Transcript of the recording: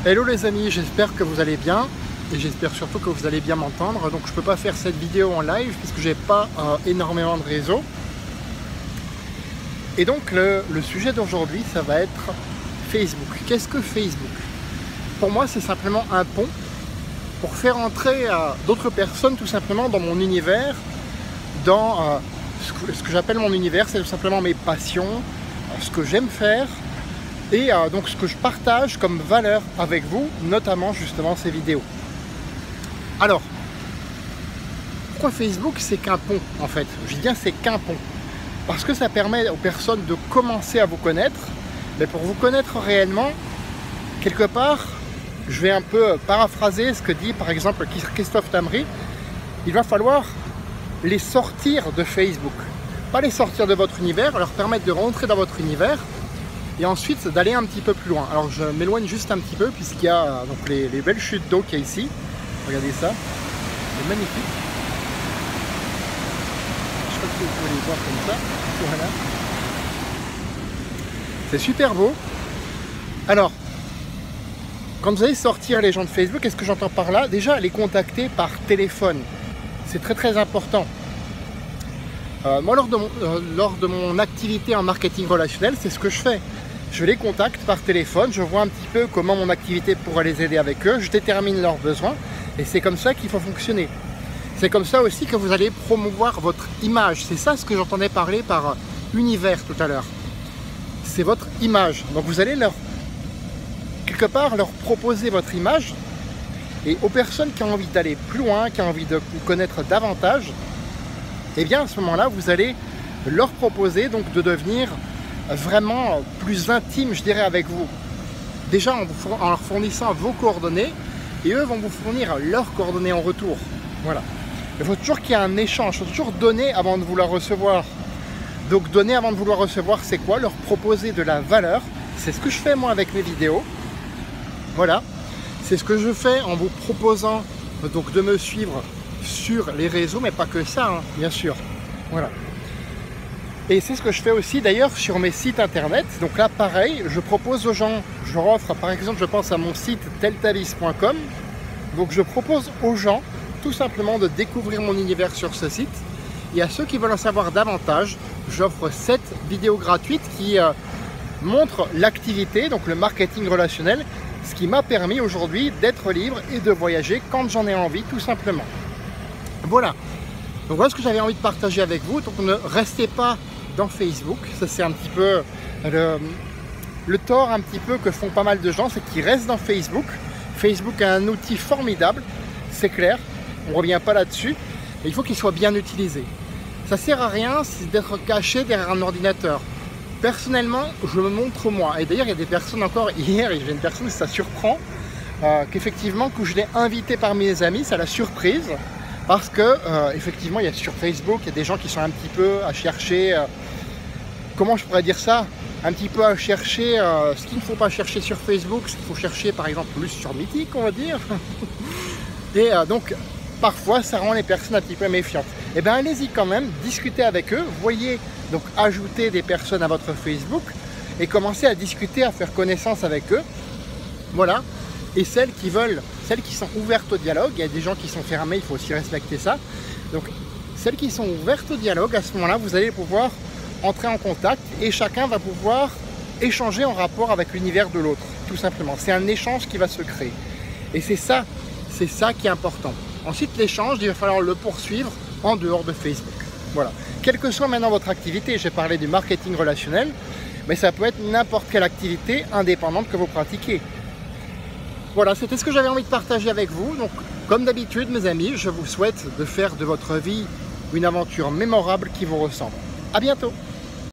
Hello les amis, j'espère que vous allez bien et j'espère surtout que vous allez bien m'entendre. Donc je ne peux pas faire cette vidéo en live puisque j'ai pas énormément de réseau. Et donc le sujet d'aujourd'hui, ça va être Facebook. Qu'est-ce que Facebook? Pour moi, c'est simplement un pont pour faire entrer d'autres personnes tout simplement dans mon univers, dans ce que j'appelle mon univers, c'est tout simplement mes passions, ce que j'aime faire. Et donc ce que je partage comme valeur avec vous, notamment justement ces vidéos. Alors, pourquoi Facebook c'est qu'un pont en fait? Je dis bien c'est qu'un pont. Parce que ça permet aux personnes de commencer à vous connaître. Mais pour vous connaître réellement, quelque part, je vais un peu paraphraser ce que dit par exemple Christophe Tamry. Il va falloir les sortir de Facebook. Pas les sortir de votre univers, leur permettre de rentrer dans votre univers. Et ensuite d'aller un petit peu plus loin. Alors je m'éloigne juste un petit peu puisqu'il y a donc les belles chutes d'eau qu'il y a ici. Regardez ça, c'est magnifique. Je crois que vous pouvez les voir comme ça. Voilà. C'est super beau. Alors, quand vous allez sortir les gens de Facebook, qu'est-ce que j'entends par là? Déjà, les contacter par téléphone. C'est très très important. Moi, lors de mon activité en marketing relationnel, c'est ce que je fais. Je les contacte par téléphone, je vois un petit peu comment mon activité pourrait les aider avec eux, je détermine leurs besoins et c'est comme ça qu'il faut fonctionner. C'est comme ça aussi que vous allez promouvoir votre image. C'est ça ce que j'entendais parler par univers tout à l'heure. C'est votre image. Donc vous allez quelque part leur proposer votre image et aux personnes qui ont envie d'aller plus loin, qui ont envie de vous connaître davantage, et bien à ce moment-là, vous allez leur proposer donc de devenir vraiment plus intime, je dirais, avec vous. Déjà en leur fournissant vos coordonnées et eux vont vous fournir leurs coordonnées en retour. Voilà. Il faut toujours qu'il y ait un échange, il faut toujours donner avant de vouloir recevoir. Donc donner avant de vouloir recevoir, c'est quoi? Leur proposer de la valeur. C'est ce que je fais moi avec mes vidéos. Voilà. C'est ce que je fais en vous proposant donc de me suivre sur les réseaux, mais pas que ça, hein, bien sûr. Voilà. Et c'est ce que je fais aussi d'ailleurs sur mes sites internet. Donc là, pareil, je propose aux gens, je leur offre, par exemple, je pense à mon site teltavis.com. Donc je propose aux gens tout simplement de découvrir mon univers sur ce site. Et à ceux qui veulent en savoir davantage, j'offre 7 vidéos gratuites qui montrent l'activité, donc le marketing relationnel, ce qui m'a permis aujourd'hui d'être libre et de voyager quand j'en ai envie, tout simplement. Voilà. Donc voilà ce que j'avais envie de partager avec vous. Donc ne restez pas dans Facebook. Ça c'est un petit peu le tort un petit peu que font pas mal de gens, c'est qu'ils restent dans Facebook. Facebook est un outil formidable, c'est clair, on ne revient pas là-dessus, mais il faut qu'il soit bien utilisé. Ça sert à rien d'être caché derrière un ordinateur. Personnellement, je me montre moi. Et d'ailleurs, il y a des personnes encore, hier, il y avait une personne, ça surprend, qu'effectivement, que je l'ai invité parmi mes amis, ça l'a surprise. Parce que, effectivement, il y a sur Facebook, il y a des gens qui sont un petit peu à chercher, comment je pourrais dire ça? Un petit peu à chercher ce qu'il ne faut pas chercher sur Facebook, ce qu'il faut chercher par exemple plus sur Mythique, on va dire. Et donc, parfois, ça rend les personnes un petit peu méfiantes. Eh bien, allez-y quand même, discutez avec eux, voyez, donc ajouter des personnes à votre Facebook et commencez à discuter, à faire connaissance avec eux. Voilà. Et celles qui veulent, celles qui sont ouvertes au dialogue, il y a des gens qui sont fermés, il faut aussi respecter ça. Donc, celles qui sont ouvertes au dialogue, à ce moment-là, vous allez pouvoir entrer en contact et chacun va pouvoir échanger en rapport avec l'univers de l'autre, tout simplement. C'est un échange qui va se créer. Et c'est ça qui est important. Ensuite, l'échange, il va falloir le poursuivre en dehors de Facebook. Voilà. Quelle que soit maintenant votre activité, j'ai parlé du marketing relationnel, mais ça peut être n'importe quelle activité indépendante que vous pratiquez. Voilà, c'était ce que j'avais envie de partager avec vous. Donc, comme d'habitude, mes amis, je vous souhaite de faire de votre vie une aventure mémorable qui vous ressemble. À bientôt!